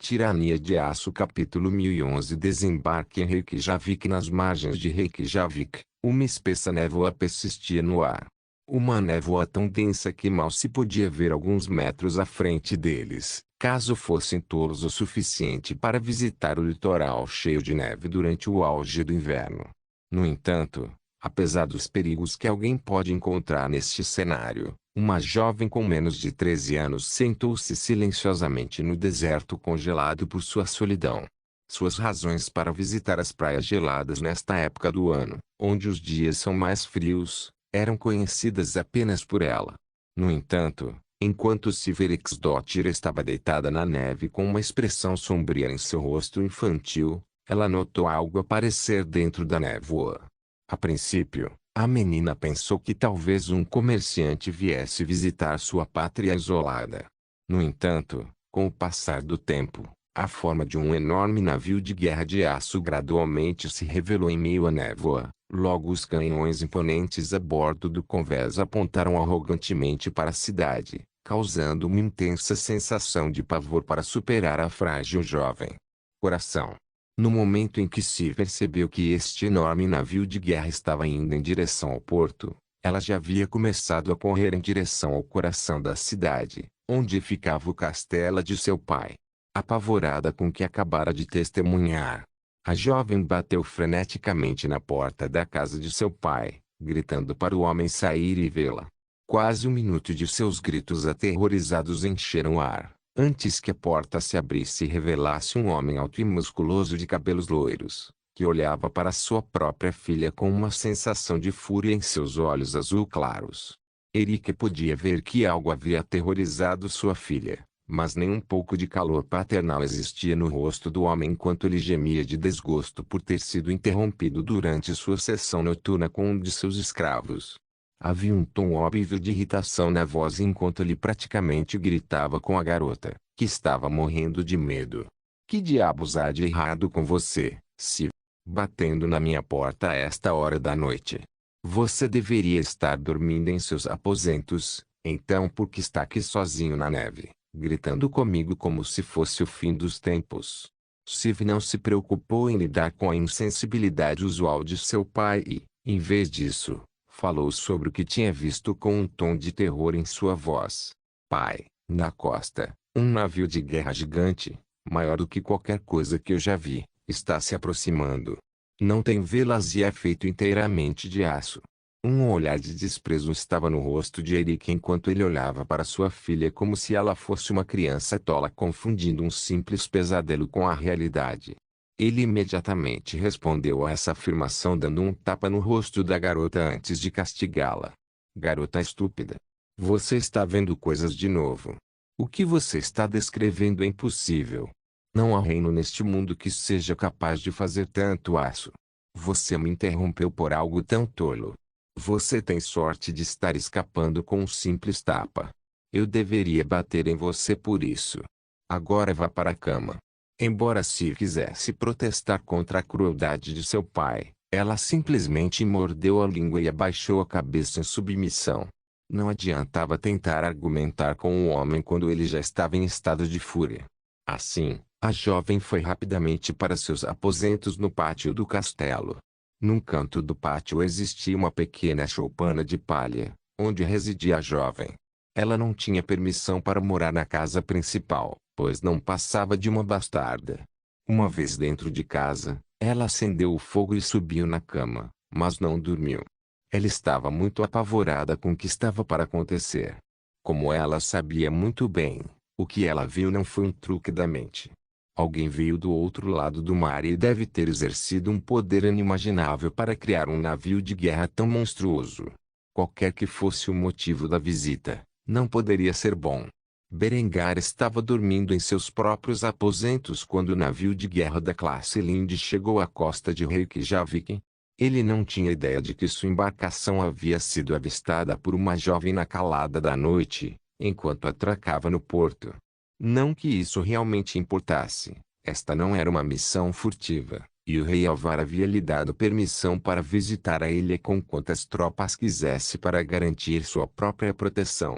Tirania de Aço Capítulo 1011 Desembarque em Reykjavik. Nas margens de Reykjavik, uma espessa névoa persistia no ar. Uma névoa tão densa que mal se podia ver alguns metros à frente deles, caso fossem tolos o suficiente para visitar o litoral cheio de neve durante o auge do inverno. No entanto, apesar dos perigos que alguém pode encontrar neste cenário, uma jovem com menos de 13 anos sentou-se silenciosamente no deserto congelado por sua solidão. Suas razões para visitar as praias geladas nesta época do ano, onde os dias são mais frios, eram conhecidas apenas por ela. No entanto, enquanto Silverixdottir estava deitada na neve com uma expressão sombria em seu rosto infantil, ela notou algo aparecer dentro da névoa. A princípio, a menina pensou que talvez um comerciante viesse visitar sua pátria isolada. No entanto, com o passar do tempo, a forma de um enorme navio de guerra de aço gradualmente se revelou em meio à névoa. Logo os canhões imponentes a bordo do convés apontaram arrogantemente para a cidade, causando uma intensa sensação de pavor para superar a frágil jovem. Coração. No momento em que se percebeu que este enorme navio de guerra estava indo em direção ao porto, ela já havia começado a correr em direção ao coração da cidade, onde ficava o castelo de seu pai. Apavorada com o que acabara de testemunhar, a jovem bateu freneticamente na porta da casa de seu pai, gritando para o homem sair e vê-la. Quase um minuto de seus gritos aterrorizados encheram o ar, antes que a porta se abrisse e revelasse um homem alto e musculoso de cabelos loiros, que olhava para sua própria filha com uma sensação de fúria em seus olhos azul claros. Eric podia ver que algo havia aterrorizado sua filha, mas nem um pouco de calor paternal existia no rosto do homem enquanto ele gemia de desgosto por ter sido interrompido durante sua sessão noturna com um de seus escravos. Havia um tom óbvio de irritação na voz enquanto ele praticamente gritava com a garota, que estava morrendo de medo. Que diabos há de errado com você, Siv? Batendo na minha porta a esta hora da noite. Você deveria estar dormindo em seus aposentos, então por que está aqui sozinho na neve, gritando comigo como se fosse o fim dos tempos? Siv não se preocupou em lidar com a insensibilidade usual de seu pai e, em vez disso, falou sobre o que tinha visto com um tom de terror em sua voz. Pai, na costa, um navio de guerra gigante, maior do que qualquer coisa que eu já vi, está se aproximando. Não tem velas e é feito inteiramente de aço. Um olhar de desprezo estava no rosto de Eric enquanto ele olhava para sua filha como se ela fosse uma criança tola confundindo um simples pesadelo com a realidade. Ele imediatamente respondeu a essa afirmação dando um tapa no rosto da garota antes de castigá-la. Garota estúpida. Você está vendo coisas de novo. O que você está descrevendo é impossível. Não há reino neste mundo que seja capaz de fazer tanto aço. Você me interrompeu por algo tão tolo. Você tem sorte de estar escapando com um simples tapa. Eu deveria bater em você por isso. Agora vá para a cama. Embora se quisesse protestar contra a crueldade de seu pai, ela simplesmente mordeu a língua e abaixou a cabeça em submissão. Não adiantava tentar argumentar com o homem quando ele já estava em estado de fúria. Assim, a jovem foi rapidamente para seus aposentos no pátio do castelo. Num canto do pátio existia uma pequena choupana de palha, onde residia a jovem. Ela não tinha permissão para morar na casa principal, pois não passava de uma bastarda. Uma vez dentro de casa, ela acendeu o fogo e subiu na cama, mas não dormiu. Ela estava muito apavorada com o que estava para acontecer. Como ela sabia muito bem, o que ela viu não foi um truque da mente. Alguém veio do outro lado do mar e deve ter exercido um poder inimaginável para criar um navio de guerra tão monstruoso. Qualquer que fosse o motivo da visita, não poderia ser bom. Berengar estava dormindo em seus próprios aposentos quando o navio de guerra da classe Lind chegou à costa de Reykjavik. Ele não tinha ideia de que sua embarcação havia sido avistada por uma jovem na calada da noite, enquanto atracava no porto. Não que isso realmente importasse, esta não era uma missão furtiva, e o rei Alvar havia lhe dado permissão para visitar a ilha com quantas tropas quisesse para garantir sua própria proteção.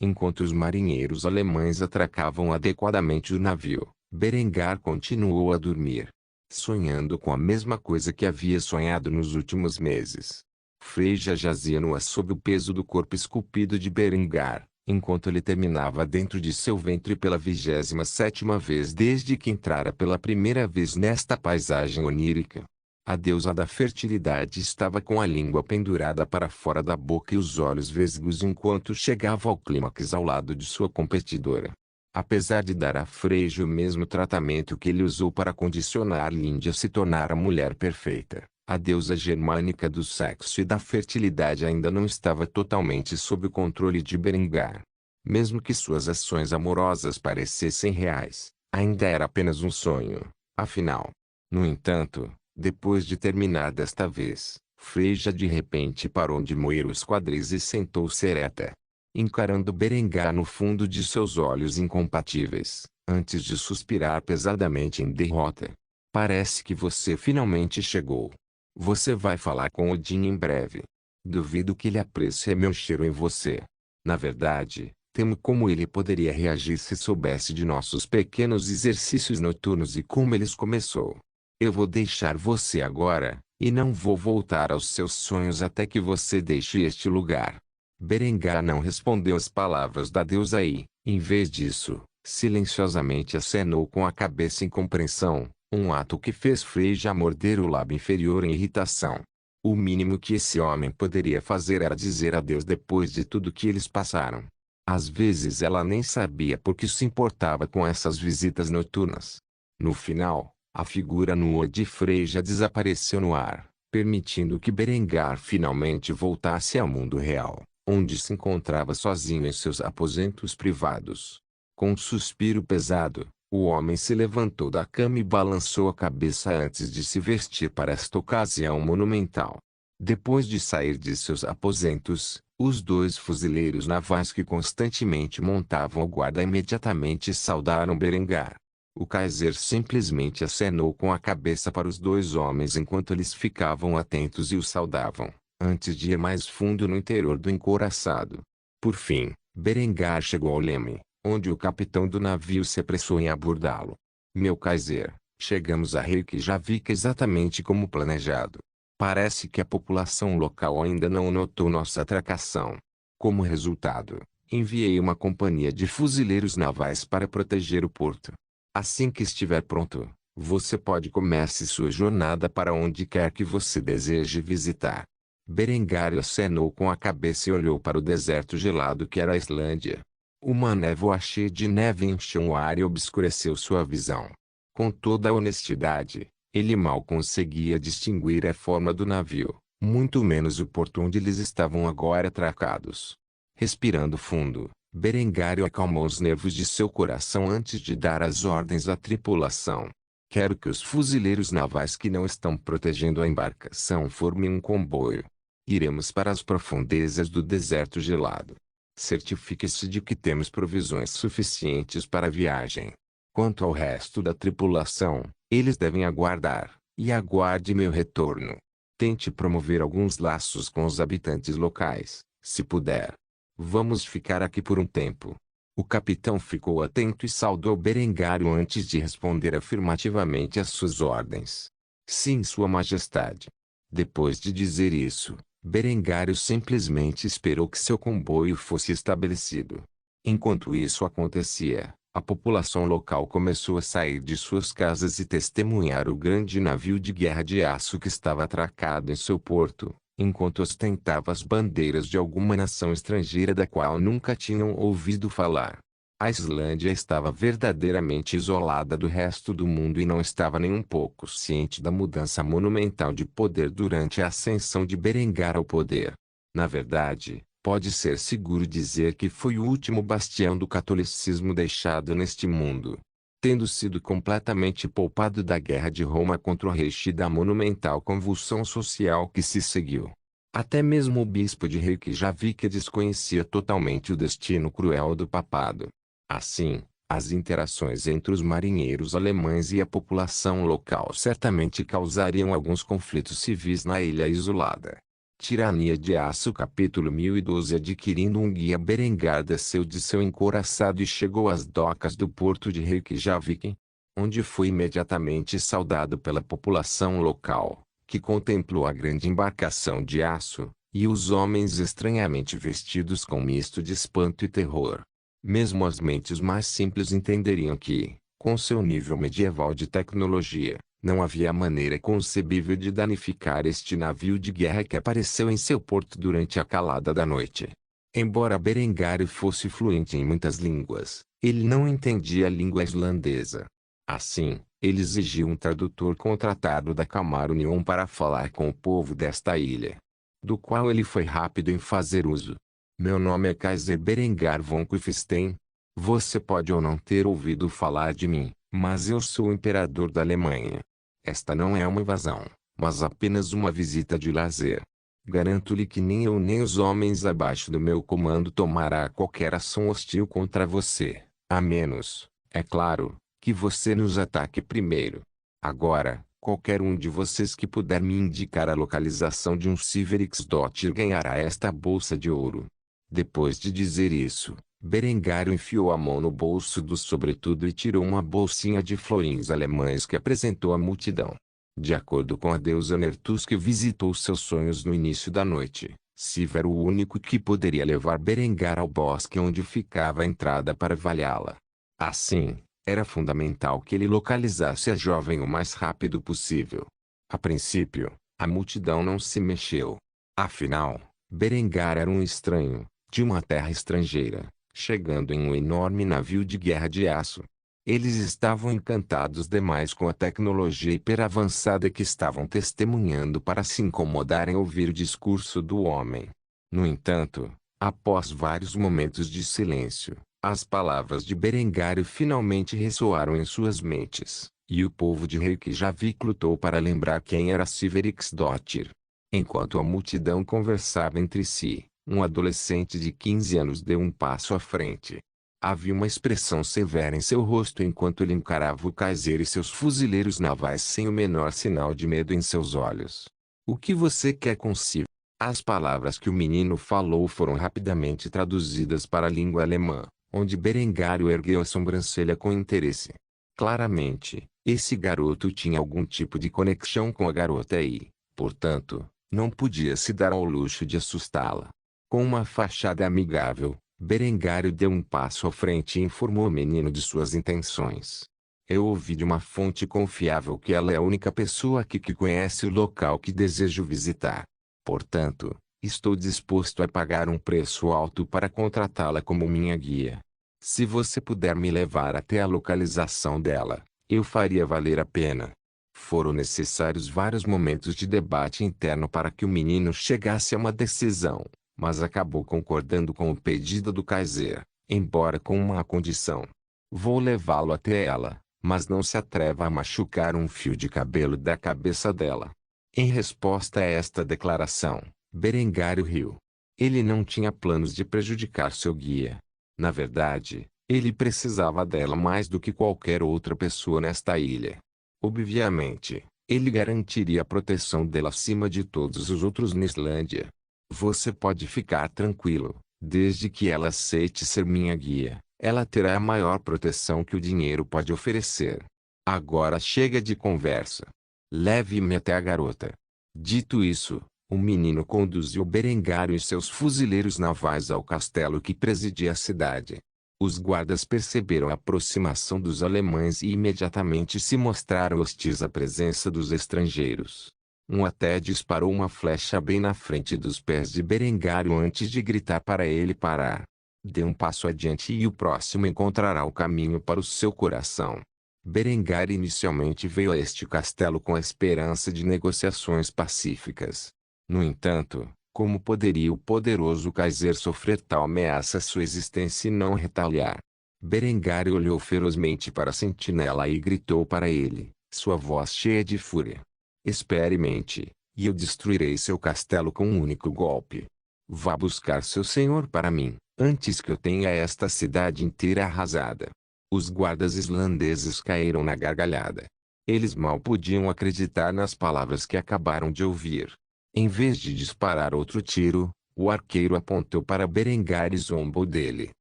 Enquanto os marinheiros alemães atracavam adequadamente o navio, Berengar continuou a dormir, sonhando com a mesma coisa que havia sonhado nos últimos meses. Freyja jazia nua sob o peso do corpo esculpido de Berengar, enquanto ele terminava dentro de seu ventre pela 27ª vez desde que entrara pela primeira vez nesta paisagem onírica. A deusa da fertilidade estava com a língua pendurada para fora da boca e os olhos vesgos enquanto chegava ao clímax ao lado de sua competidora. Apesar de dar a Freyja o mesmo tratamento que ele usou para condicionar Lídia a se tornar a mulher perfeita, a deusa germânica do sexo e da fertilidade ainda não estava totalmente sob o controle de Berengar. Mesmo que suas ações amorosas parecessem reais, ainda era apenas um sonho, afinal. No entanto, depois de terminar desta vez, Freyja de repente parou de moer os quadris e sentou-se ereta, encarando Berengar no fundo de seus olhos incompatíveis, antes de suspirar pesadamente em derrota. Parece que você finalmente chegou. Você vai falar com Odin em breve. Duvido que ele aprecie meu cheiro em você. Na verdade, temo como ele poderia reagir se soubesse de nossos pequenos exercícios noturnos e como eles começou. Eu vou deixar você agora, e não vou voltar aos seus sonhos até que você deixe este lugar. Berengar não respondeu às palavras da deusa e, em vez disso, silenciosamente acenou com a cabeça em compreensão, um ato que fez Freyja morder o lábio inferior em irritação. O mínimo que esse homem poderia fazer era dizer adeus depois de tudo que eles passaram. Às vezes ela nem sabia por que se importava com essas visitas noturnas. No final, a figura nua de Freyja desapareceu no ar, permitindo que Berengar finalmente voltasse ao mundo real, onde se encontrava sozinho em seus aposentos privados. Com um suspiro pesado, o homem se levantou da cama e balançou a cabeça antes de se vestir para esta ocasião monumental. Depois de sair de seus aposentos, os dois fuzileiros navais que constantemente montavam a guarda imediatamente saudaram Berengar. O Kaiser simplesmente acenou com a cabeça para os dois homens enquanto eles ficavam atentos e o saudavam, antes de ir mais fundo no interior do encouraçado. Por fim, Berengar chegou ao leme, onde o capitão do navio se apressou em abordá-lo. Meu Kaiser, chegamos a Reykjavik exatamente como planejado. Parece que a população local ainda não notou nossa atracação. Como resultado, enviei uma companhia de fuzileiros navais para proteger o porto. Assim que estiver pronto, você pode começar sua jornada para onde quer que você deseje visitar. Berengar acenou com a cabeça e olhou para o deserto gelado que era a Islândia. Uma névoa cheia de neve encheu o ar e obscureceu sua visão. Com toda a honestidade, ele mal conseguia distinguir a forma do navio, muito menos o porto onde eles estavam agora atracados. Respirando fundo, Berengar acalmou os nervos de seu coração antes de dar as ordens à tripulação. Quero que os fuzileiros navais que não estão protegendo a embarcação formem um comboio. Iremos para as profundezas do deserto gelado. Certifique-se de que temos provisões suficientes para a viagem. Quanto ao resto da tripulação, eles devem aguardar, e aguarde meu retorno. Tente promover alguns laços com os habitantes locais, se puder. Vamos ficar aqui por um tempo. O capitão ficou atento e saudou Berengar antes de responder afirmativamente às suas ordens. Sim, Sua Majestade. Depois de dizer isso, Berengar simplesmente esperou que seu comboio fosse estabelecido. Enquanto isso acontecia, a população local começou a sair de suas casas e testemunhar o grande navio de guerra de aço que estava atracado em seu porto, enquanto ostentava as bandeiras de alguma nação estrangeira da qual nunca tinham ouvido falar. A Islândia estava verdadeiramente isolada do resto do mundo e não estava nem um pouco ciente da mudança monumental de poder durante a ascensão de Berengar ao poder. Na verdade, pode ser seguro dizer que foi o último bastião do catolicismo deixado neste mundo. Tendo sido completamente poupado da guerra de Roma contra o rei e da monumental convulsão social que se seguiu. Até mesmo o bispo de Reykjavik desconhecia totalmente o destino cruel do papado. Assim, as interações entre os marinheiros alemães e a população local certamente causariam alguns conflitos civis na ilha isolada. Tirania de Aço capítulo 1012. Adquirindo um guia, Berengar desceu de seu encouraçado e chegou às docas do porto de Reykjavik. onde foi imediatamente saudado pela população local, que contemplou a grande embarcação de aço, e os homens estranhamente vestidos com misto de espanto e terror. Mesmo as mentes mais simples entenderiam que, com seu nível medieval de tecnologia, não havia maneira concebível de danificar este navio de guerra que apareceu em seu porto durante a calada da noite. Embora Berengário fosse fluente em muitas línguas, ele não entendia a língua islandesa. Assim, ele exigiu um tradutor contratado da Camarunion para falar com o povo desta ilha, do qual ele foi rápido em fazer uso. Meu nome é Kaiser Berengar von Kufstein. Você pode ou não ter ouvido falar de mim, mas eu sou o imperador da Alemanha. Esta não é uma invasão, mas apenas uma visita de lazer. Garanto-lhe que nem eu nem os homens abaixo do meu comando tomará qualquer ação hostil contra você, a menos, é claro, que você nos ataque primeiro. Agora, qualquer um de vocês que puder me indicar a localização de um Silverixdottir ganhará esta bolsa de ouro. Depois de dizer isso, Berengário enfiou a mão no bolso do sobretudo e tirou uma bolsinha de florins alemães que apresentou à multidão. De acordo com a deusa Nertus que visitou seus sonhos no início da noite, Siv era o único que poderia levar Berengar ao bosque onde ficava a entrada para Valhalla. Assim, era fundamental que ele localizasse a jovem o mais rápido possível. A princípio, a multidão não se mexeu. Afinal, Berengar era um estranho, de uma terra estrangeira, chegando em um enorme navio de guerra de aço. Eles estavam encantados demais com a tecnologia hiperavançada que estavam testemunhando para se incomodarem ouvir o discurso do homem. No entanto, após vários momentos de silêncio, as palavras de Berengário finalmente ressoaram em suas mentes, e o povo de Reykjavik lutou para lembrar quem era Silverixdottir. Enquanto a multidão conversava entre si, um adolescente de 15 anos deu um passo à frente. Havia uma expressão severa em seu rosto enquanto ele encarava o Kaiser e seus fuzileiros navais sem o menor sinal de medo em seus olhos. O que você quer consigo? As palavras que o menino falou foram rapidamente traduzidas para a língua alemã, onde Berengário ergueu a sobrancelha com interesse. Claramente, esse garoto tinha algum tipo de conexão com a garota e, portanto, não podia se dar ao luxo de assustá-la. Com uma fachada amigável, Berengário deu um passo à frente e informou o menino de suas intenções. Eu ouvi de uma fonte confiável que ela é a única pessoa aqui que conhece o local que desejo visitar. Portanto, estou disposto a pagar um preço alto para contratá-la como minha guia. Se você puder me levar até a localização dela, eu faria valer a pena. Foram necessários vários momentos de debate interno para que o menino chegasse a uma decisão, mas acabou concordando com o pedido do Kaiser, embora com uma condição. Vou levá-lo até ela, mas não se atreva a machucar um fio de cabelo da cabeça dela. Em resposta a esta declaração, Berengário riu. Ele não tinha planos de prejudicar seu guia. Na verdade, ele precisava dela mais do que qualquer outra pessoa nesta ilha. Obviamente, ele garantiria a proteção dela acima de todos os outros na Islândia. Você pode ficar tranquilo, desde que ela aceite ser minha guia, ela terá a maior proteção que o dinheiro pode oferecer. Agora chega de conversa. Leve-me até a garota. Dito isso, o menino conduziu Berengário e seus fuzileiros navais ao castelo que presidia a cidade. Os guardas perceberam a aproximação dos alemães e imediatamente se mostraram hostis à presença dos estrangeiros. Um até disparou uma flecha bem na frente dos pés de Berengário antes de gritar para ele parar. Dê um passo adiante e o próximo encontrará o caminho para o seu coração. Berengário inicialmente veio a este castelo com a esperança de negociações pacíficas. No entanto, como poderia o poderoso Kaiser sofrer tal ameaça à sua existência e não retaliar? Berengário olhou ferozmente para a sentinela e gritou para ele, sua voz cheia de fúria. Experimente, e eu destruirei seu castelo com um único golpe. Vá buscar seu senhor para mim, antes que eu tenha esta cidade inteira arrasada. Os guardas islandeses caíram na gargalhada. Eles mal podiam acreditar nas palavras que acabaram de ouvir. Em vez de disparar outro tiro, o arqueiro apontou para Berengar e zombou dele.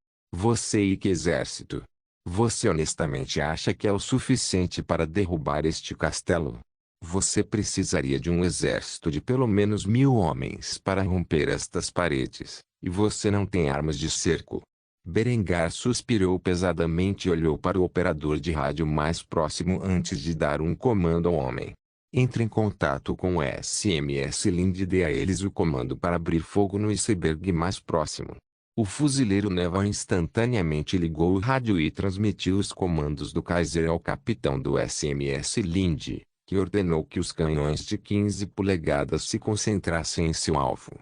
Você e que exército? Você honestamente acha que é o suficiente para derrubar este castelo? Você precisaria de um exército de pelo menos 1000 homens para romper estas paredes, e você não tem armas de cerco. Berengar suspirou pesadamente e olhou para o operador de rádio mais próximo antes de dar um comando ao homem. Entre em contato com o SMS Linde e dê a eles o comando para abrir fogo no iceberg mais próximo. O fuzileiro Neville instantaneamente ligou o rádio e transmitiu os comandos do Kaiser ao capitão do SMS Linde, que ordenou que os canhões de 15 polegadas se concentrassem em seu alvo.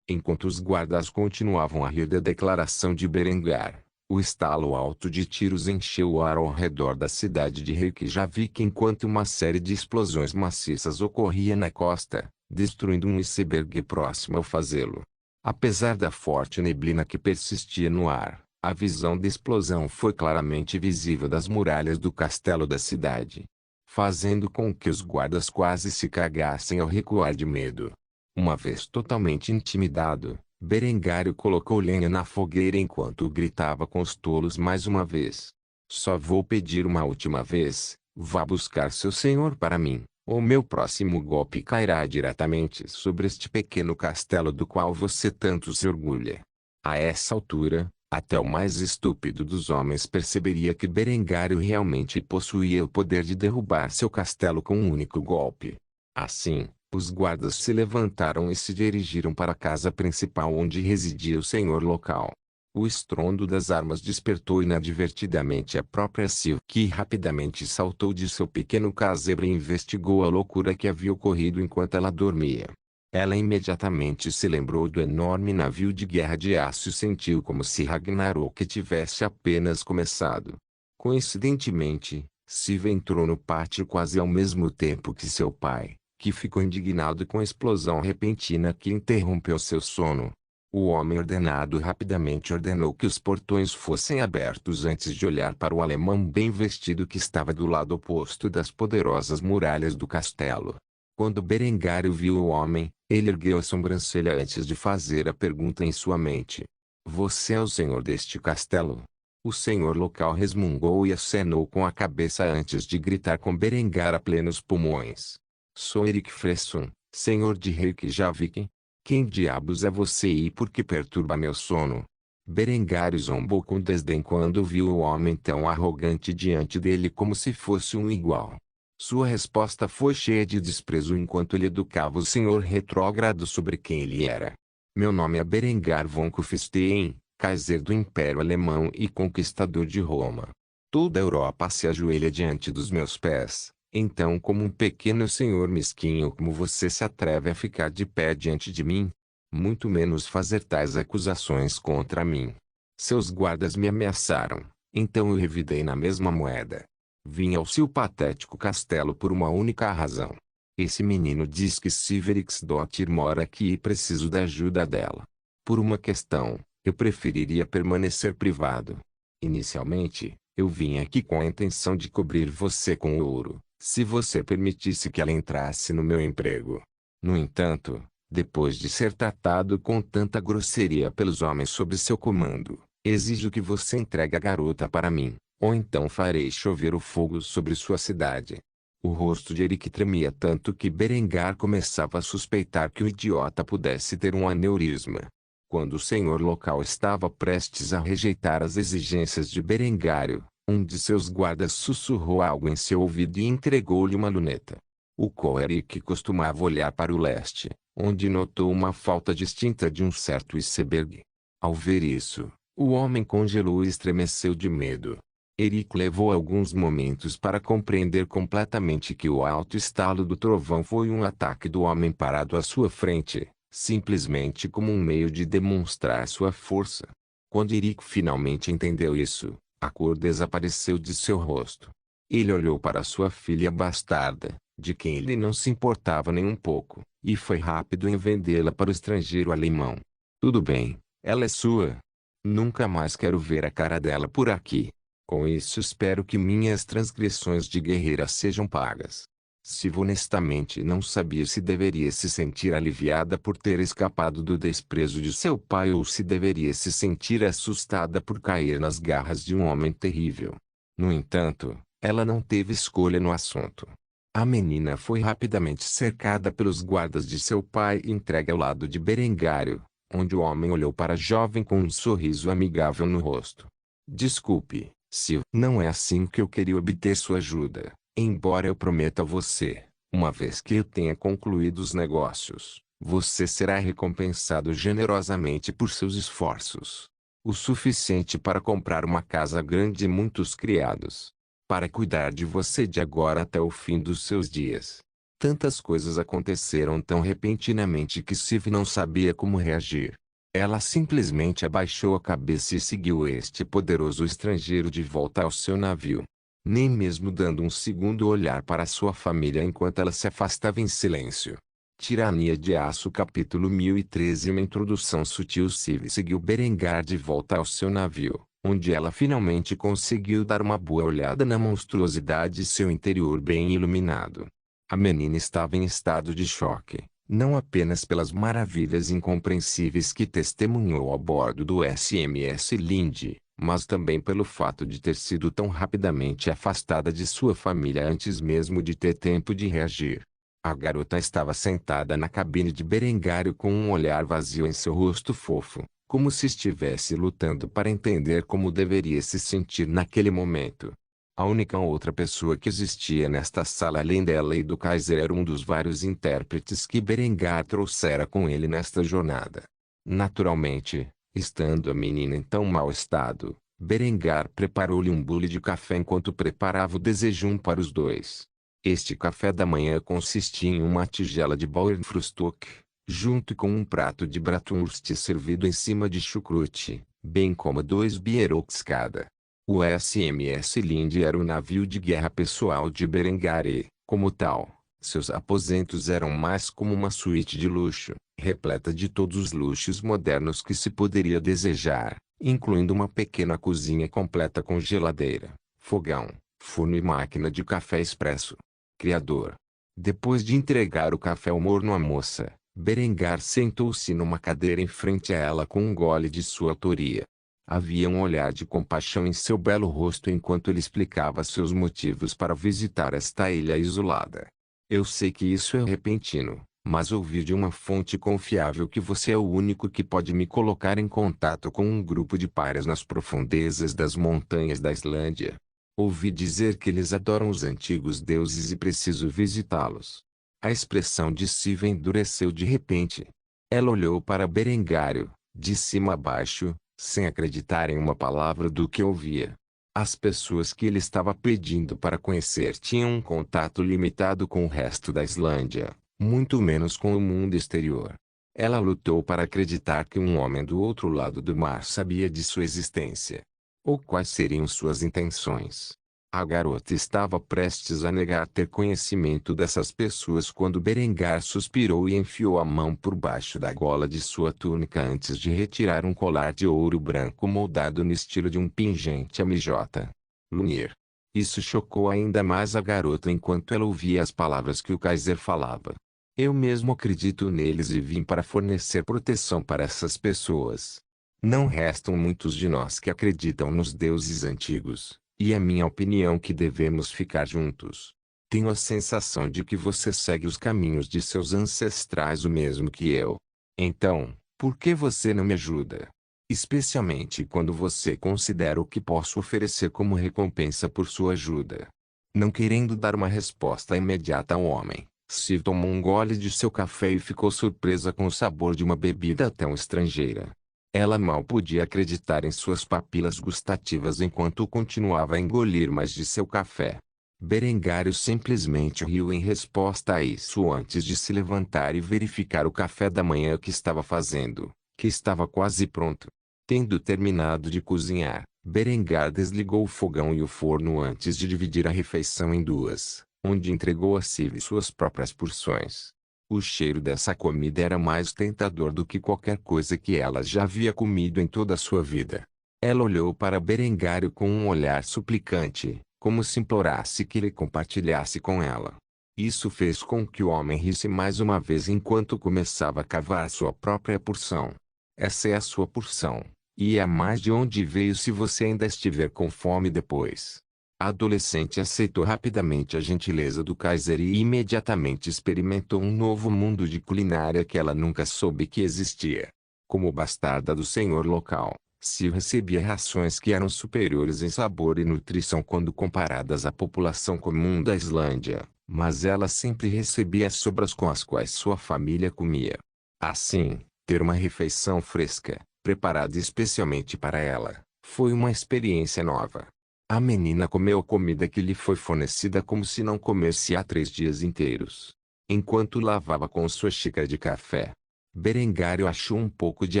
Enquanto os guardas continuavam a rir da declaração de Berengar, o estalo alto de tiros encheu o ar ao redor da cidade de Reykjavik enquanto uma série de explosões maciças ocorria na costa, destruindo um iceberg próximo ao fazê-lo. Apesar da forte neblina que persistia no ar, a visão da explosão foi claramente visível das muralhas do castelo da cidade, fazendo com que os guardas quase se cagassem ao recuar de medo. Uma vez totalmente intimidado, Berengário colocou lenha na fogueira enquanto gritava com os tolos mais uma vez. Só vou pedir uma última vez, vá buscar seu senhor para mim, ou meu próximo golpe cairá diretamente sobre este pequeno castelo do qual você tanto se orgulha. A essa altura, até o mais estúpido dos homens perceberia que Berengário realmente possuía o poder de derrubar seu castelo com um único golpe. Assim, os guardas se levantaram e se dirigiram para a casa principal onde residia o senhor local. O estrondo das armas despertou inadvertidamente a própria Sylvie, que rapidamente saltou de seu pequeno casebre e investigou a loucura que havia ocorrido enquanto ela dormia. Ela imediatamente se lembrou do enorme navio de guerra de aço e sentiu como se Ragnarok tivesse apenas começado. Coincidentemente, Sylvie entrou no pátio quase ao mesmo tempo que seu pai, que ficou indignado com a explosão repentina que interrompeu seu sono. O homem ordenado rapidamente ordenou que os portões fossem abertos antes de olhar para o alemão bem vestido que estava do lado oposto das poderosas muralhas do castelo. Quando Berengário viu o homem, ele ergueu a sobrancelha antes de fazer a pergunta em sua mente. Você é o senhor deste castelo? O senhor local resmungou e acenou com a cabeça antes de gritar com Berengar a plenos pulmões. Sou Erik Fresson, senhor de Reykjavik. Quem diabos é você e por que perturba meu sono? Berengar zombou com desdém quando viu o homem tão arrogante diante dele como se fosse um igual. Sua resposta foi cheia de desprezo enquanto ele educava o senhor retrógrado sobre quem ele era. Meu nome é Berengar von Kufstein, Kaiser do Império Alemão e conquistador de Roma. Toda a Europa se ajoelha diante dos meus pés. Então, como um pequeno senhor mesquinho como você se atreve a ficar de pé diante de mim? Muito menos fazer tais acusações contra mim. Seus guardas me ameaçaram, então eu revidei na mesma moeda. Vim ao seu patético castelo por uma única razão. Esse menino diz que Siverixdottir mora aqui e preciso da ajuda dela. Por uma questão, eu preferiria permanecer privado. Inicialmente, eu vim aqui com a intenção de cobrir você com ouro, se você permitisse que ela entrasse no meu emprego. No entanto, depois de ser tratado com tanta grosseria pelos homens sob seu comando, exijo que você entregue a garota para mim, ou então farei chover o fogo sobre sua cidade. O rosto de Erik tremia tanto que Berengar começava a suspeitar que o idiota pudesse ter um aneurisma. Quando o senhor local estava prestes a rejeitar as exigências de Berengário, um de seus guardas sussurrou algo em seu ouvido e entregou-lhe uma luneta. O Erik costumava olhar para o leste, onde notou uma falta distinta de um certo iceberg. Ao ver isso, o homem congelou e estremeceu de medo. Erik levou alguns momentos para compreender completamente que o alto estalo do trovão foi um ataque do homem parado à sua frente, simplesmente como um meio de demonstrar sua força. Quando Erik finalmente entendeu isso, a cor desapareceu de seu rosto. Ele olhou para sua filha bastarda, de quem ele não se importava nem um pouco, e foi rápido em vendê-la para o estrangeiro alemão. Tudo bem, ela é sua. Nunca mais quero ver a cara dela por aqui. Com isso espero que minhas transgressões de guerreira sejam pagas. Siv honestamente não sabia se deveria se sentir aliviada por ter escapado do desprezo de seu pai ou se deveria se sentir assustada por cair nas garras de um homem terrível. No entanto, ela não teve escolha no assunto. A menina foi rapidamente cercada pelos guardas de seu pai e entregue ao lado de Berengário, onde o homem olhou para a jovem com um sorriso amigável no rosto. Desculpe, Sil, não é assim que eu queria obter sua ajuda, embora eu prometa a você, uma vez que eu tenha concluído os negócios, você será recompensado generosamente por seus esforços. O suficiente para comprar uma casa grande e muitos criados. Para cuidar de você de agora até o fim dos seus dias. Tantas coisas aconteceram tão repentinamente que Sif não sabia como reagir. Ela simplesmente abaixou a cabeça e seguiu este poderoso estrangeiro de volta ao seu navio. Nem mesmo dando um segundo olhar para sua família enquanto ela se afastava em silêncio. Tirania de Aço capítulo 1013. Uma introdução sutil. Sif seguiu Berengar de volta ao seu navio, onde ela finalmente conseguiu dar uma boa olhada na monstruosidade e seu interior bem iluminado. A menina estava em estado de choque, não apenas pelas maravilhas incompreensíveis que testemunhou a bordo do SMS Lindy, mas também pelo fato de ter sido tão rapidamente afastada de sua família antes mesmo de ter tempo de reagir. A garota estava sentada na cabine de Berengário com um olhar vazio em seu rosto fofo, como se estivesse lutando para entender como deveria se sentir naquele momento. A única outra pessoa que existia nesta sala além dela e do Kaiser era um dos vários intérpretes que Berengar trouxera com ele nesta jornada. Naturalmente, estando a menina em tão mau estado, Berengar preparou-lhe um bule de café enquanto preparava o desejum para os dois. Este café da manhã consistia em uma tigela de Bauernfrühstück, junto com um prato de bratwurst servido em cima de chucrute, bem como 2 bierocks cada. O SMS Lindy era o navio de guerra pessoal de Berengar e, como tal, seus aposentos eram mais como uma suíte de luxo, repleta de todos os luxos modernos que se poderia desejar, incluindo uma pequena cozinha completa com geladeira, fogão, forno e máquina de café expresso. Criador. Depois de entregar o café ao morno à moça, Berengar sentou-se numa cadeira em frente a ela com um gole de sua autoria. Havia um olhar de compaixão em seu belo rosto enquanto ele explicava seus motivos para visitar esta ilha isolada. Eu sei que isso é repentino, mas ouvi de uma fonte confiável que você é o único que pode me colocar em contato com um grupo de párias nas profundezas das montanhas da Islândia. Ouvi dizer que eles adoram os antigos deuses e preciso visitá-los. A expressão de Siva endureceu de repente. Ela olhou para Berengário, de cima a baixo, sem acreditar em uma palavra do que ouvia. As pessoas que ele estava pedindo para conhecer tinham um contato limitado com o resto da Islândia, muito menos com o mundo exterior. Ela lutou para acreditar que um homem do outro lado do mar sabia de sua existência. Ou quais seriam suas intenções? A garota estava prestes a negar ter conhecimento dessas pessoas quando Berengar suspirou e enfiou a mão por baixo da gola de sua túnica antes de retirar um colar de ouro branco moldado no estilo de um pingente MJ. Lunir. Isso chocou ainda mais a garota enquanto ela ouvia as palavras que o Kaiser falava. Eu mesmo acredito neles e vim para fornecer proteção para essas pessoas. Não restam muitos de nós que acreditam nos deuses antigos, e é minha opinião que devemos ficar juntos. Tenho a sensação de que você segue os caminhos de seus ancestrais o mesmo que eu. Então, por que você não me ajuda? Especialmente quando você considera o que posso oferecer como recompensa por sua ajuda. Não querendo dar uma resposta imediata ao homem, Siv tomou um gole de seu café e ficou surpresa com o sabor de uma bebida tão estrangeira. Ela mal podia acreditar em suas papilas gustativas enquanto continuava a engolir mais de seu café. Berengário simplesmente riu em resposta a isso antes de se levantar e verificar o café da manhã que estava fazendo, que estava quase pronto. Tendo terminado de cozinhar, Berengar desligou o fogão e o forno antes de dividir a refeição em duas, onde entregou a Siv suas próprias porções. O cheiro dessa comida era mais tentador do que qualquer coisa que ela já havia comido em toda a sua vida. Ela olhou para Berengário com um olhar suplicante, como se implorasse que ele compartilhasse com ela. Isso fez com que o homem risse mais uma vez enquanto começava a cavar sua própria porção. Essa é a sua porção, e é mais de onde veio se você ainda estiver com fome depois. A adolescente aceitou rapidamente a gentileza do Kaiser e imediatamente experimentou um novo mundo de culinária que ela nunca soube que existia. Como bastarda do senhor local, Sil recebia rações que eram superiores em sabor e nutrição quando comparadas à população comum da Islândia, mas ela sempre recebia as sobras com as quais sua família comia. Assim, ter uma refeição fresca, preparada especialmente para ela, foi uma experiência nova. A menina comeu a comida que lhe foi fornecida como se não comesse há 3 dias inteiros. Enquanto lavava com sua xícara de café, Berengário achou um pouco de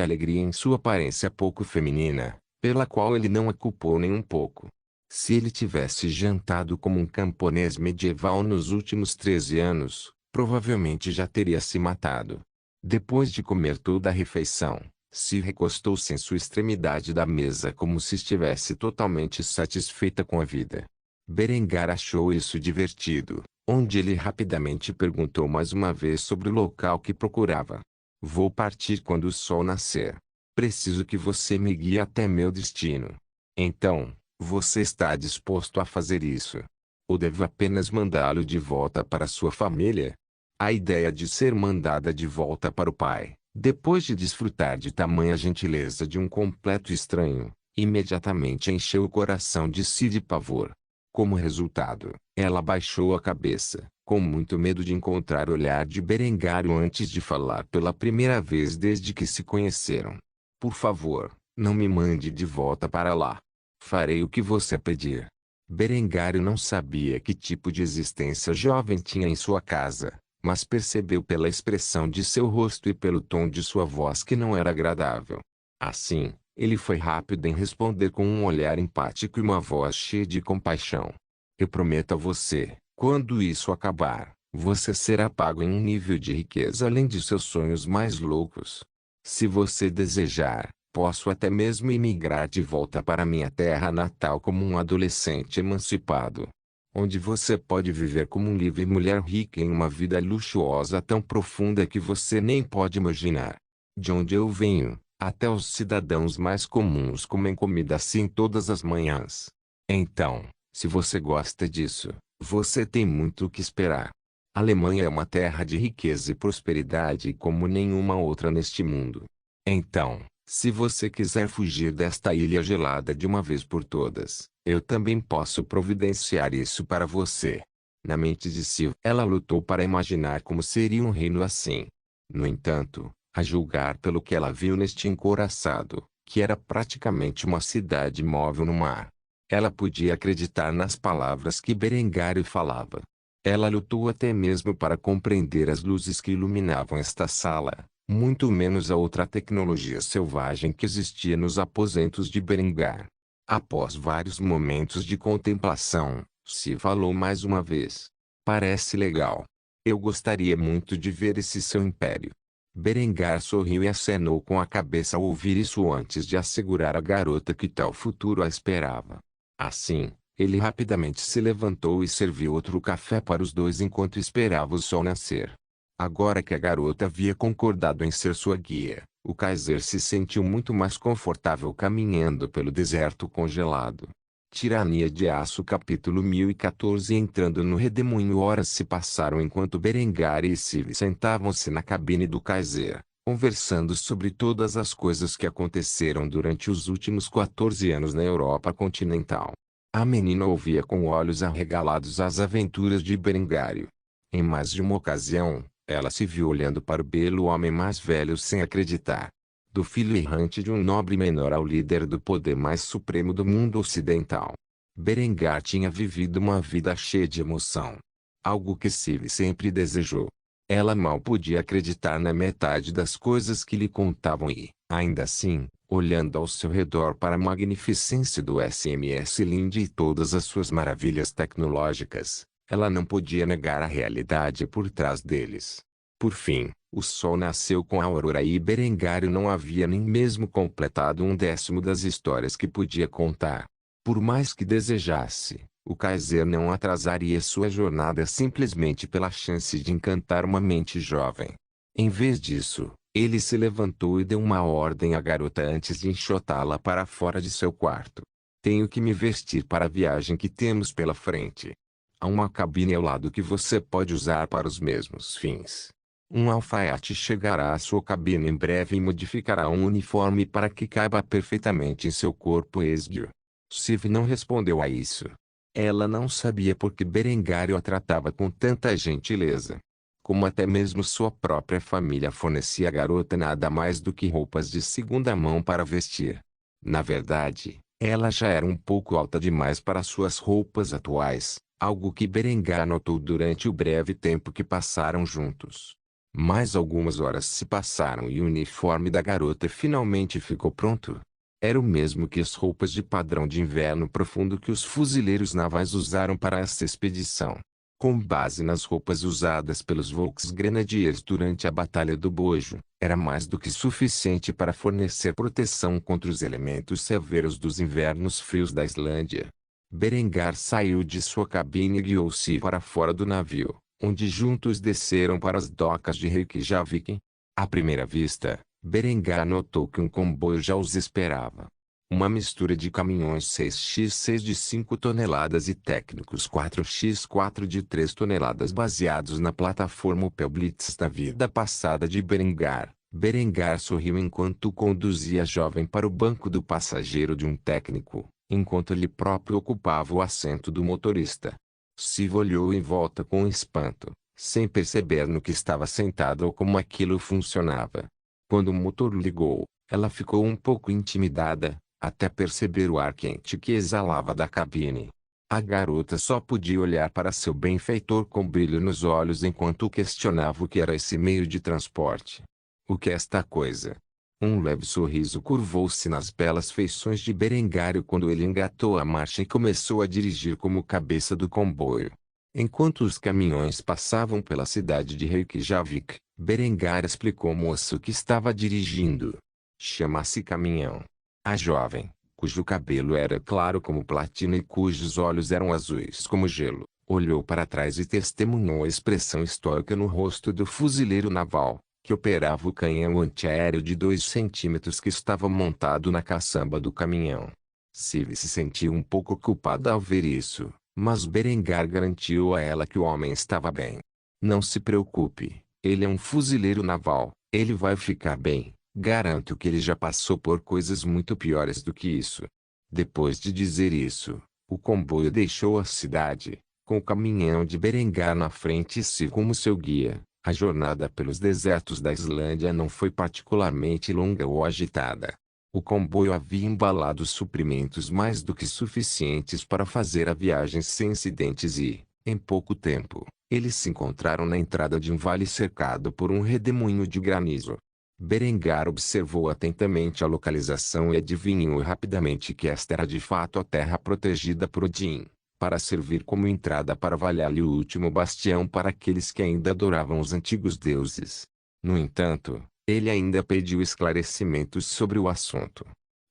alegria em sua aparência pouco feminina, pela qual ele não a culpou nem um pouco. Se ele tivesse jantado como um camponês medieval nos últimos 13 anos, provavelmente já teria se matado. Depois de comer toda a refeição, se recostou-se em sua extremidade da mesa como se estivesse totalmente satisfeita com a vida. Berengar achou isso divertido, onde ele rapidamente perguntou mais uma vez sobre o local que procurava. Vou partir quando o sol nascer. Preciso que você me guie até meu destino. Então, você está disposto a fazer isso? Ou devo apenas mandá-lo de volta para sua família? A ideia de ser mandada de volta para o pai, depois de desfrutar de tamanha gentileza de um completo estranho, imediatamente encheu o coração de si de pavor. Como resultado, ela baixou a cabeça, com muito medo de encontrar o olhar de Berengário antes de falar pela primeira vez desde que se conheceram. Por favor, não me mande de volta para lá. Farei o que você pedir. Berengário não sabia que tipo de existência jovem tinha em sua casa, mas percebeu pela expressão de seu rosto e pelo tom de sua voz que não era agradável. Assim, ele foi rápido em responder com um olhar empático e uma voz cheia de compaixão. Eu prometo a você, quando isso acabar, você será pago em um nível de riqueza além de seus sonhos mais loucos. Se você desejar, posso até mesmo emigrar de volta para minha terra natal como um adolescente emancipado, onde você pode viver como um livre mulher rica em uma vida luxuosa tão profunda que você nem pode imaginar. De onde eu venho, até os cidadãos mais comuns comem comida assim todas as manhãs. Então, se você gosta disso, você tem muito o que esperar. A Alemanha é uma terra de riqueza e prosperidade como nenhuma outra neste mundo. Então, se você quiser fugir desta ilha gelada de uma vez por todas, eu também posso providenciar isso para você. Na mente de Sil, ela lutou para imaginar como seria um reino assim. No entanto, a julgar pelo que ela viu neste encouraçado, que era praticamente uma cidade móvel no mar, ela podia acreditar nas palavras que Berengário falava. Ela lutou até mesmo para compreender as luzes que iluminavam esta sala, muito menos a outra tecnologia selvagem que existia nos aposentos de Berengar. Após vários momentos de contemplação, se falou mais uma vez. Parece legal. Eu gostaria muito de ver esse seu império. Berengar sorriu e acenou com a cabeça ao ouvir isso antes de assegurar à garota que tal futuro a esperava. Assim, ele rapidamente se levantou e serviu outro café para os dois enquanto esperava o sol nascer. Agora que a garota havia concordado em ser sua guia, o Kaiser se sentiu muito mais confortável caminhando pelo deserto congelado. Tirania de Aço capítulo 1014. Entrando no redemoinho, horas se passaram enquanto Berengar e Civ sentavam-se na cabine do Kaiser, conversando sobre todas as coisas que aconteceram durante os últimos 14 anos na Europa continental. A menina ouvia com olhos arregalados as aventuras de Berengário. Em mais de uma ocasião, ela se viu olhando para o belo homem mais velho sem acreditar. Do filho errante de um nobre menor ao líder do poder mais supremo do mundo ocidental. Berengar tinha vivido uma vida cheia de emoção. Algo que Civ sempre desejou. Ela mal podia acreditar na metade das coisas que lhe contavam e, ainda assim, olhando ao seu redor para a magnificência do SMS Linde e todas as suas maravilhas tecnológicas, ela não podia negar a realidade por trás deles. Por fim, o sol nasceu com a aurora e Berengário não havia nem mesmo completado 1/10 das histórias que podia contar. Por mais que desejasse, o Kaiser não atrasaria sua jornada simplesmente pela chance de encantar uma mente jovem. Em vez disso, ele se levantou e deu uma ordem à garota antes de enxotá-la para fora de seu quarto. Tenho que me vestir para a viagem que temos pela frente. Há uma cabine ao lado que você pode usar para os mesmos fins. Um alfaiate chegará à sua cabine em breve e modificará um uniforme para que caiba perfeitamente em seu corpo esguio. Siv não respondeu a isso. Ela não sabia por que Berengário a tratava com tanta gentileza. Como até mesmo sua própria família fornecia à garota nada mais do que roupas de segunda mão para vestir. Na verdade, ela já era um pouco alta demais para suas roupas atuais, algo que Berengar notou durante o breve tempo que passaram juntos. Mais algumas horas se passaram e o uniforme da garota finalmente ficou pronto. Era o mesmo que as roupas de padrão de inverno profundo que os fuzileiros navais usaram para esta expedição. Com base nas roupas usadas pelos Volksgrenadiers durante a Batalha do Bojo, era mais do que suficiente para fornecer proteção contra os elementos severos dos invernos frios da Islândia. Berengar saiu de sua cabine e guiou-se para fora do navio, onde juntos desceram para as docas de Reykjavik. À primeira vista, Berengar notou que um comboio já os esperava. Uma mistura de caminhões 6x6 de 5 toneladas e técnicos 4x4 de 3 toneladas baseados na plataforma Opel Blitz da vida passada de Berengar. Berengar sorriu enquanto conduzia a jovem para o banco do passageiro de um técnico, enquanto ele próprio ocupava o assento do motorista. Siv olhou em volta com espanto, sem perceber no que estava sentado ou como aquilo funcionava. Quando o motor ligou, ela ficou um pouco intimidada, até perceber o ar quente que exalava da cabine. A garota só podia olhar para seu benfeitor com brilho nos olhos enquanto questionava o que era esse meio de transporte. O que é esta coisa? Um leve sorriso curvou-se nas belas feições de Berengário quando ele engatou a marcha e começou a dirigir como cabeça do comboio. Enquanto os caminhões passavam pela cidade de Reykjavik, Berengar explicou ao moço que estava dirigindo. Chama-se caminhão. A jovem, cujo cabelo era claro como platina e cujos olhos eram azuis como gelo, olhou para trás e testemunhou a expressão estoica no rosto do fuzileiro naval, que operava o canhão antiaéreo de 2 centímetros que estava montado na caçamba do caminhão. Siv se sentiu um pouco culpada ao ver isso, mas Berengar garantiu a ela que o homem estava bem. Não se preocupe, ele é um fuzileiro naval, ele vai ficar bem. Garanto que ele já passou por coisas muito piores do que isso. Depois de dizer isso, o comboio deixou a cidade, com o caminhão de Berengar na frente e Siv como seu guia. A jornada pelos desertos da Islândia não foi particularmente longa ou agitada. O comboio havia embalado suprimentos mais do que suficientes para fazer a viagem sem incidentes e, em pouco tempo, eles se encontraram na entrada de um vale cercado por um redemoinho de granizo. Berengar observou atentamente a localização e adivinhou rapidamente que esta era de fato a terra protegida por Odin, para servir como entrada para Valhalla e o último bastião para aqueles que ainda adoravam os antigos deuses. No entanto, ele ainda pediu esclarecimentos sobre o assunto.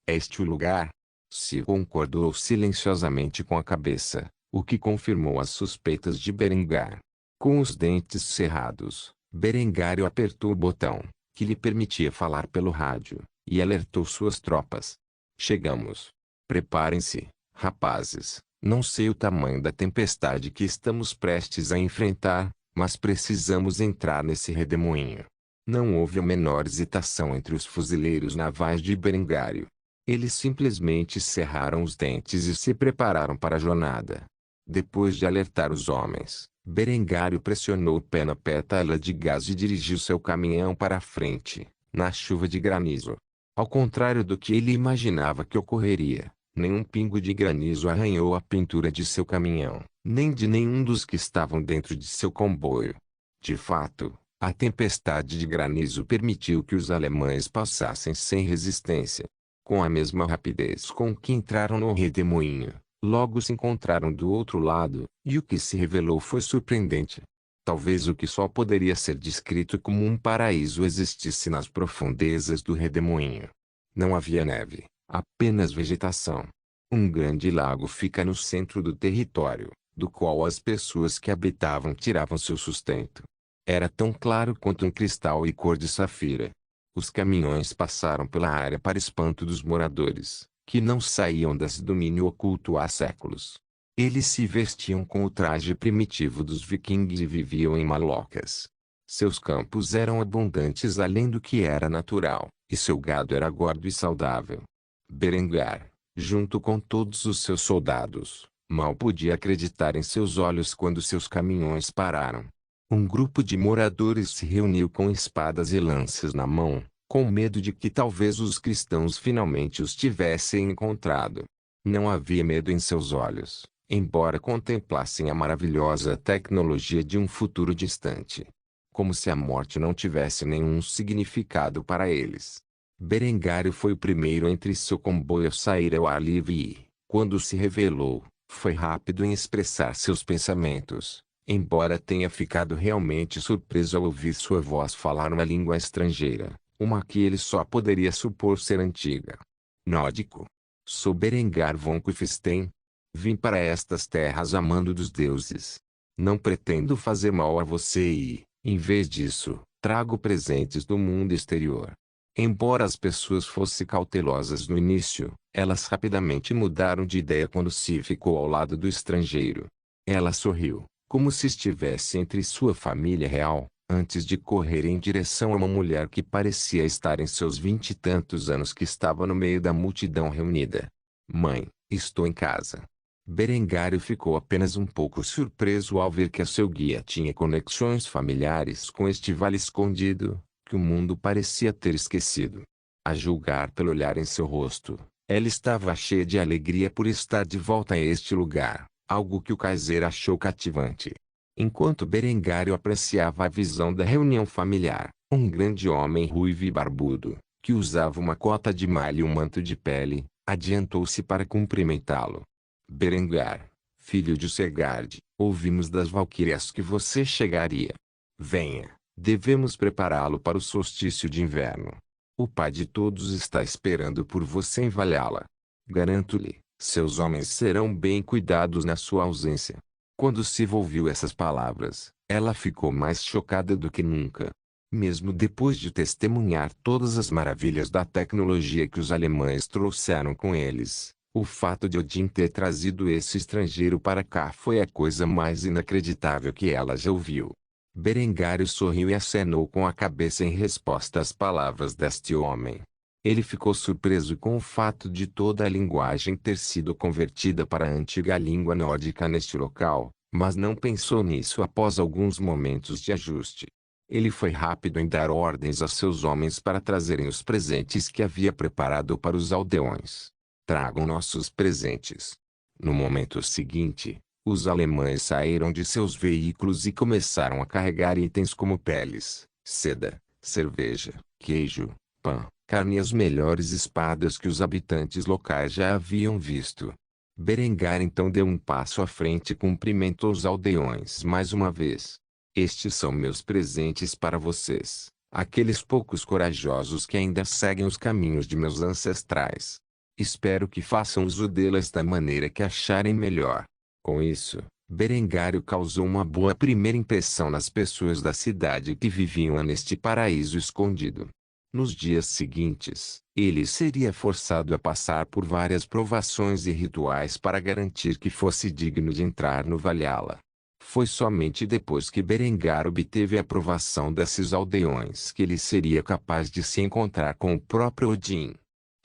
É este o lugar? Se concordou silenciosamente com a cabeça, o que confirmou as suspeitas de Berengar. Com os dentes cerrados, Berengar apertou o botão que lhe permitia falar pelo rádio, e alertou suas tropas. Chegamos. Preparem-se, rapazes. Não sei o tamanho da tempestade que estamos prestes a enfrentar, mas precisamos entrar nesse redemoinho. Não houve a menor hesitação entre os fuzileiros navais de Berengário. Eles simplesmente cerraram os dentes e se prepararam para a jornada. Depois de alertar os homens, Berengário pressionou o pé na pétala de gás e dirigiu seu caminhão para a frente, na chuva de granizo. Ao contrário do que ele imaginava que ocorreria, nenhum pingo de granizo arranhou a pintura de seu caminhão, nem de nenhum dos que estavam dentro de seu comboio. De fato, a tempestade de granizo permitiu que os alemães passassem sem resistência. Com a mesma rapidez com que entraram no redemoinho, logo se encontraram do outro lado, e o que se revelou foi surpreendente. Talvez o que só poderia ser descrito como um paraíso existisse nas profundezas do redemoinho. Não havia neve, apenas vegetação. Um grande lago fica no centro do território, do qual as pessoas que habitavam tiravam seu sustento. Era tão claro quanto um cristal e cor de safira. Os caminhões passaram pela área para espanto dos moradores. que não saíam desse domínio oculto há séculos. Eles se vestiam com o traje primitivo dos vikings e viviam em malocas. Seus campos eram abundantes além do que era natural, e seu gado era gordo e saudável. Berengar, junto com todos os seus soldados, mal podia acreditar em seus olhos quando seus caminhões pararam. Um grupo de moradores se reuniu com espadas e lanças na mão, com medo de que talvez os cristãos finalmente os tivessem encontrado. Não havia medo em seus olhos, embora contemplassem a maravilhosa tecnologia de um futuro distante. Como se a morte não tivesse nenhum significado para eles. Berengário foi o primeiro entre seu comboio a sair ao ar livre e, quando se revelou, foi rápido em expressar seus pensamentos, embora tenha ficado realmente surpreso ao ouvir sua voz falar uma língua estrangeira, uma que ele só poderia supor ser antiga. Nórdico. Sou Berengar von Kufstein. Vim para estas terras amando dos deuses. Não pretendo fazer mal a você e, em vez disso, trago presentes do mundo exterior. Embora as pessoas fossem cautelosas no início, elas rapidamente mudaram de ideia quando se ficou ao lado do estrangeiro. Ela sorriu, como se estivesse entre sua família real, antes de correr em direção a uma mulher que parecia estar em seus 20 e tantos anos que estava no meio da multidão reunida. Mãe, estou em casa. Berengário ficou apenas um pouco surpreso ao ver que a seu guia tinha conexões familiares com este vale escondido, que o mundo parecia ter esquecido. A julgar pelo olhar em seu rosto, ela estava cheia de alegria por estar de volta a este lugar, algo que o Kaiser achou cativante. Enquanto Berengário apreciava a visão da reunião familiar, um grande homem ruivo e barbudo, que usava uma cota de malha e um manto de pele, adiantou-se para cumprimentá-lo. Berengar, filho de Segard, ouvimos das valquírias que você chegaria. Venha, devemos prepará-lo para o solstício de inverno. O pai de todos está esperando por você em Valhalla. Garanto-lhe, seus homens serão bem cuidados na sua ausência. Quando Siva ouviu essas palavras, ela ficou mais chocada do que nunca. Mesmo depois de testemunhar todas as maravilhas da tecnologia que os alemães trouxeram com eles, o fato de Odin ter trazido esse estrangeiro para cá foi a coisa mais inacreditável que ela já ouviu. Berengário sorriu e acenou com a cabeça em resposta às palavras deste homem. Ele ficou surpreso com o fato de toda a linguagem ter sido convertida para a antiga língua nórdica neste local, mas não pensou nisso após alguns momentos de ajuste. Ele foi rápido em dar ordens a seus homens para trazerem os presentes que havia preparado para os aldeões. Tragam nossos presentes. No momento seguinte, os alemães saíram de seus veículos e começaram a carregar itens como peles, seda, cerveja, queijo, pão, carne e as melhores espadas que os habitantes locais já haviam visto. Berengar então deu um passo à frente e cumprimentou os aldeões mais uma vez. Estes são meus presentes para vocês, aqueles poucos corajosos que ainda seguem os caminhos de meus ancestrais. Espero que façam uso delas da maneira que acharem melhor. Com isso, Berengário causou uma boa primeira impressão nas pessoas da cidade que viviam neste paraíso escondido. Nos dias seguintes, ele seria forçado a passar por várias provações e rituais para garantir que fosse digno de entrar no Valhalla. Foi somente depois que Berengar obteve a aprovação desses aldeões que ele seria capaz de se encontrar com o próprio Odin.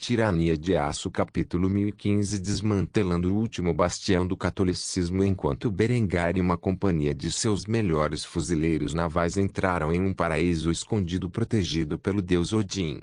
Tirania de Aço capítulo 1015 Desmantelando o último bastião do catolicismo. Enquanto Berengar e uma companhia de seus melhores fuzileiros navais entraram em um paraíso escondido protegido pelo deus Odin.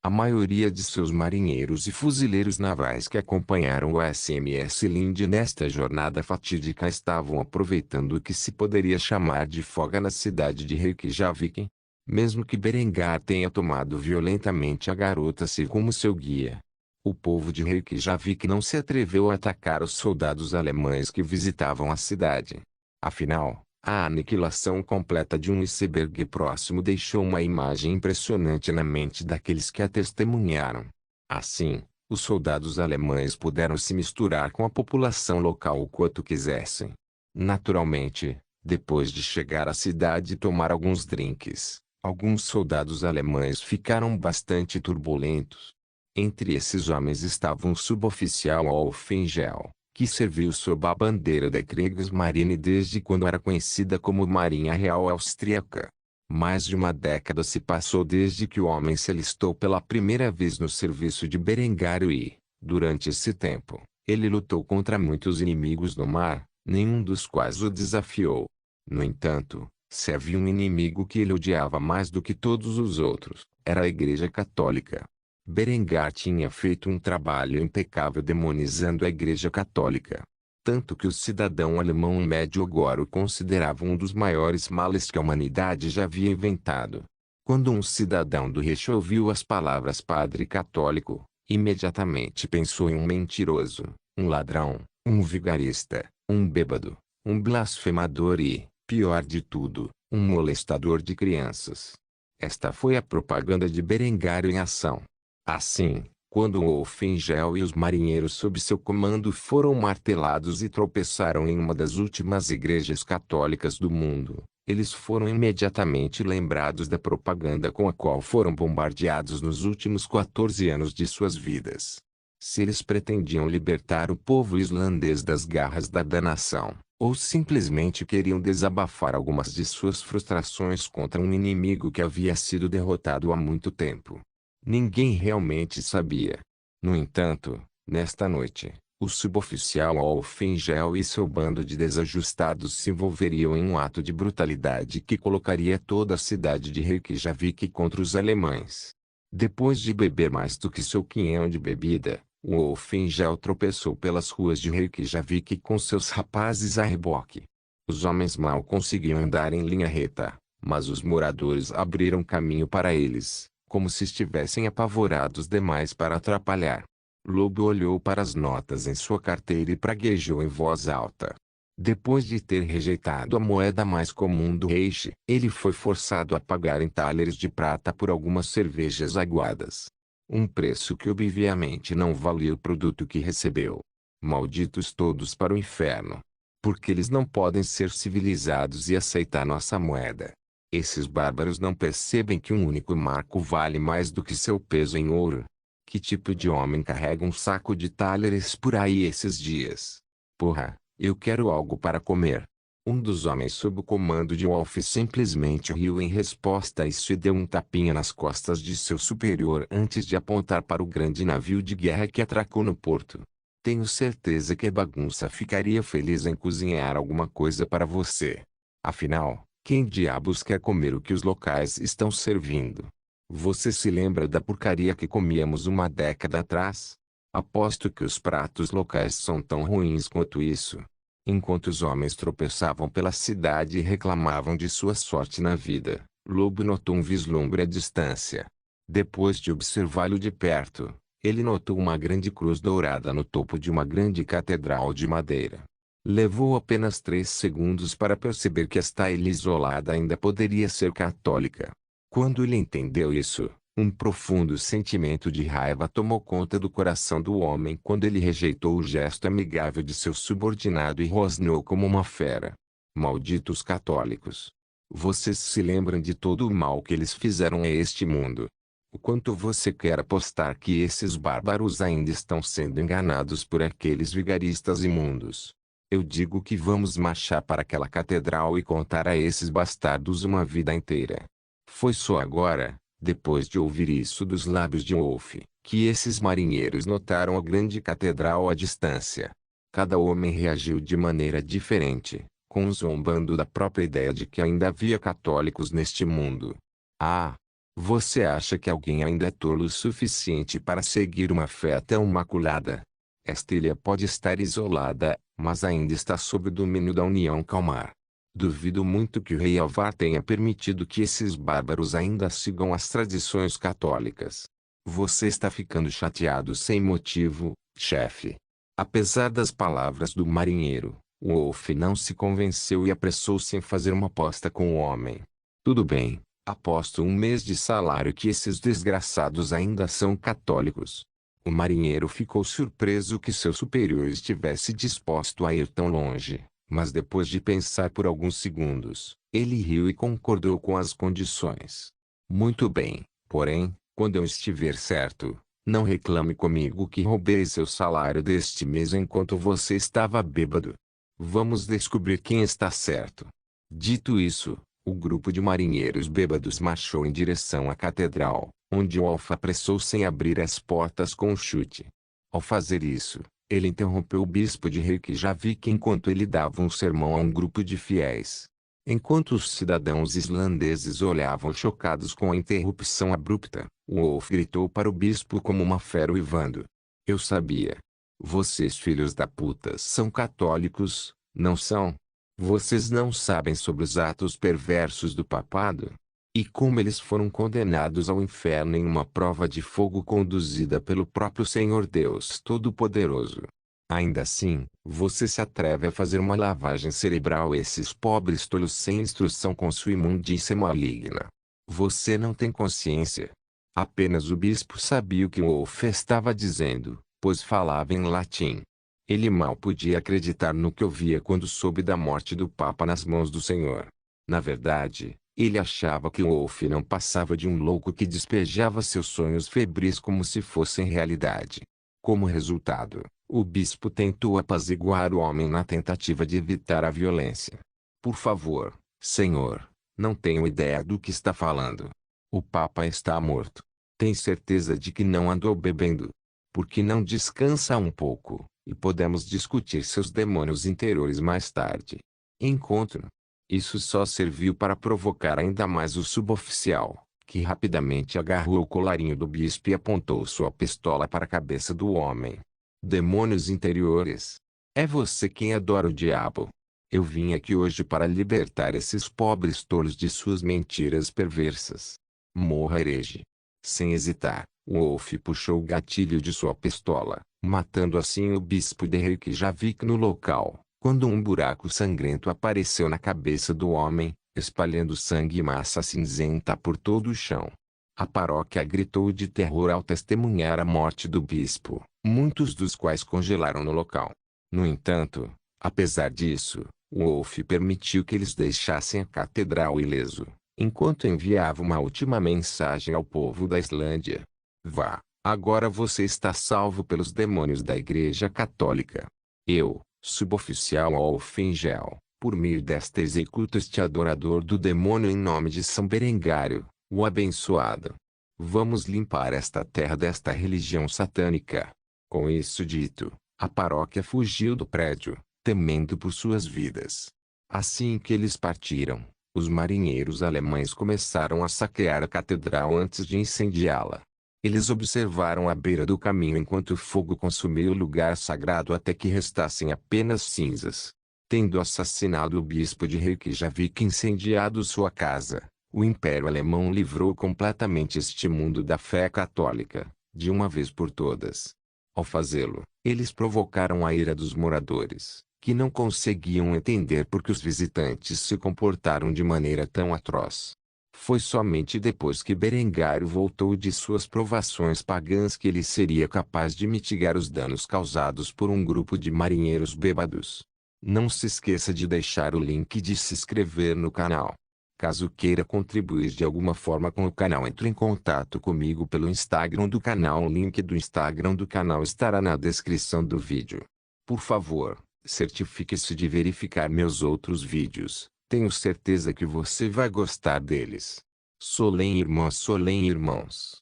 A maioria de seus marinheiros e fuzileiros navais que acompanharam o SMS Linde nesta jornada fatídica estavam aproveitando o que se poderia chamar de folga na cidade de Reykjavik. Mesmo que Berengar tenha tomado violentamente a garota Siv como seu guia, o povo de Reykjavik não se atreveu a atacar os soldados alemães que visitavam a cidade. Afinal, a aniquilação completa de um iceberg próximo deixou uma imagem impressionante na mente daqueles que a testemunharam. Assim, os soldados alemães puderam se misturar com a população local o quanto quisessem. Naturalmente, depois de chegar à cidade e tomar alguns drinks, alguns soldados alemães ficaram bastante turbulentos. Entre esses homens estava um suboficial Olfengel, que serviu sob a bandeira da Kriegsmarine desde quando era conhecida como Marinha Real Austríaca. Mais de uma década se passou desde que o homem se alistou pela primeira vez no serviço de Berengário e, durante esse tempo, ele lutou contra muitos inimigos no mar, nenhum dos quais o desafiou. No entanto, se havia um inimigo que ele odiava mais do que todos os outros, era a Igreja Católica. Berengar tinha feito um trabalho impecável demonizando a Igreja Católica. Tanto que o cidadão alemão médio agora o considerava um dos maiores males que a humanidade já havia inventado. Quando um cidadão do Reich ouviu as palavras padre católico, imediatamente pensou em um mentiroso, um ladrão, um vigarista, um bêbado, um blasfemador e, pior de tudo, um molestador de crianças. Esta foi a propaganda de Berengário em ação. Assim, quando Wolfengel e os marinheiros sob seu comando foram martelados e tropeçaram em uma das últimas igrejas católicas do mundo, eles foram imediatamente lembrados da propaganda com a qual foram bombardeados nos últimos 14 anos de suas vidas. Se eles pretendiam libertar o povo islandês das garras da danação, ou simplesmente queriam desabafar algumas de suas frustrações contra um inimigo que havia sido derrotado há muito tempo, ninguém realmente sabia. No entanto, nesta noite, o suboficial Olfengel e seu bando de desajustados se envolveriam em um ato de brutalidade que colocaria toda a cidade de Reykjavik contra os alemães. Depois de beber mais do que seu quinhão de bebida, o Olfengel tropeçou pelas ruas de Reykjavik com seus rapazes a reboque. Os homens mal conseguiam andar em linha reta, mas os moradores abriram caminho para eles, como se estivessem apavorados demais para atrapalhar. Lobo olhou para as notas em sua carteira e praguejou em voz alta. Depois de ter rejeitado a moeda mais comum do Reich, ele foi forçado a pagar em talheres de prata por algumas cervejas aguadas. Um preço que obviamente não valia o produto que recebeu. Malditos todos para o inferno. Porque eles não podem ser civilizados e aceitar nossa moeda. Esses bárbaros não percebem que um único marco vale mais do que seu peso em ouro. Que tipo de homem carrega um saco de talheres por aí esses dias? Porra, eu quero algo para comer. Um dos homens sob o comando de Wolf simplesmente riu em resposta a isso e deu um tapinha nas costas de seu superior antes de apontar para o grande navio de guerra que atracou no porto. Tenho certeza que a bagunça ficaria feliz em cozinhar alguma coisa para você. Afinal, quem diabos quer comer o que os locais estão servindo? Você se lembra da porcaria que comíamos uma década atrás? Aposto que os pratos locais são tão ruins quanto isso. Enquanto os homens tropeçavam pela cidade e reclamavam de sua sorte na vida, Lobo notou um vislumbre à distância. Depois de observá-lo de perto, ele notou uma grande cruz dourada no topo de uma grande catedral de madeira. Levou apenas 3 segundos para perceber que esta ilha isolada ainda poderia ser católica. Quando ele entendeu isso, um profundo sentimento de raiva tomou conta do coração do homem quando ele rejeitou o gesto amigável de seu subordinado e rosnou como uma fera. Malditos católicos! Vocês se lembram de todo o mal que eles fizeram a este mundo? O quanto você quer apostar que esses bárbaros ainda estão sendo enganados por aqueles vigaristas imundos? Eu digo que vamos marchar para aquela catedral e contar a esses bastardos uma vida inteira. Foi só agora, depois de ouvir isso dos lábios de Wolf, que esses marinheiros notaram a grande catedral à distância. Cada homem reagiu de maneira diferente, zombando da própria ideia de que ainda havia católicos neste mundo. Ah! Você acha que alguém ainda é tolo o suficiente para seguir uma fé tão maculada? Esta ilha pode estar isolada, mas ainda está sob o domínio da União Kalmar. Duvido muito que o rei Alvar tenha permitido que esses bárbaros ainda sigam as tradições católicas. Você está ficando chateado sem motivo, chefe. Apesar das palavras do marinheiro, Wolf não se convenceu e apressou-se em fazer uma aposta com o homem. Tudo bem, aposto 1 mês de salário que esses desgraçados ainda são católicos. O marinheiro ficou surpreso que seu superior estivesse disposto a ir tão longe, mas depois de pensar por alguns segundos, ele riu e concordou com as condições. Muito bem, porém, quando eu estiver certo, Não reclame comigo que roubei seu salário deste mês enquanto você estava bêbado. Vamos descobrir quem está certo. Dito isso, o grupo de marinheiros bêbados marchou em direção à catedral, onde Wolf apressou sem abrir as portas com um chute. Ao fazer isso, ele interrompeu o bispo de Reykjavik enquanto ele dava um sermão a um grupo de fiéis. Enquanto os cidadãos islandeses olhavam chocados com a interrupção abrupta, Wolf gritou para o bispo como uma fera uivando. Eu sabia. Vocês filhos da puta são católicos, não são? Vocês não sabem sobre os atos perversos do papado? E como eles foram condenados ao inferno em uma prova de fogo conduzida pelo próprio Senhor Deus Todo-Poderoso. Ainda assim, você se atreve a fazer uma lavagem cerebral a esses pobres tolos sem instrução com sua imundícia maligna. Você não tem consciência. Apenas o bispo sabia o que Wolf estava dizendo, pois falava em latim. Ele mal podia acreditar no que ouvia quando soube da morte do Papa nas mãos do Senhor. Na verdade, ele achava que Wolf não passava de um louco que despejava seus sonhos febris como se fossem realidade. Como resultado, o bispo tentou apaziguar o homem na tentativa de evitar a violência. Por favor, senhor, não tenho ideia do que está falando. O Papa está morto. Tem certeza de que não andou bebendo? Por que não descansa um pouco, e podemos discutir seus demônios interiores mais tarde? Encontro. Isso só serviu para provocar ainda mais o suboficial, que rapidamente agarrou o colarinho do bispo e apontou sua pistola para a cabeça do homem. Demônios interiores. É você quem adora o diabo. Eu vim aqui hoje para libertar esses pobres tolos de suas mentiras perversas. Morra, herege. Sem hesitar, Wolf puxou o gatilho de sua pistola, matando assim o bispo de Reykjavik no local, quando um buraco sangrento apareceu na cabeça do homem, espalhando sangue e massa cinzenta por todo o chão. A paróquia gritou de terror ao testemunhar a morte do bispo, muitos dos quais congelaram no local. No entanto, apesar disso, Wolf permitiu que eles deixassem a catedral ileso, enquanto enviava uma última mensagem ao povo da Islândia. Vá, agora você está salvo pelos demônios da Igreja Católica. Eu, suboficial Wolfengel, por meio desta executo este adorador do demônio em nome de São Berengário, o abençoado. Vamos limpar esta terra desta religião satânica. Com isso dito, a paróquia fugiu do prédio, temendo por suas vidas. Assim que eles partiram, os marinheiros alemães começaram a saquear a catedral antes de incendiá-la. Eles observaram à beira do caminho enquanto o fogo consumiu o lugar sagrado até que restassem apenas cinzas. Tendo assassinado o bispo de Reykjavik e incendiado sua casa, o Império Alemão livrou completamente este mundo da fé católica, de uma vez por todas. Ao fazê-lo, eles provocaram a ira dos moradores, que não conseguiam entender por que os visitantes se comportaram de maneira tão atroz. Foi somente depois que Berengário voltou de suas provações pagãs que ele seria capaz de mitigar os danos causados por um grupo de marinheiros bêbados. Não se esqueça de deixar o link de se inscrever no canal. Caso queira contribuir de alguma forma com o canal, entre em contato comigo pelo Instagram do canal. O link do Instagram do canal estará na descrição do vídeo. Por favor, certifique-se de verificar meus outros vídeos. Tenho certeza que você vai gostar deles. Solém irmãs, solém irmãos.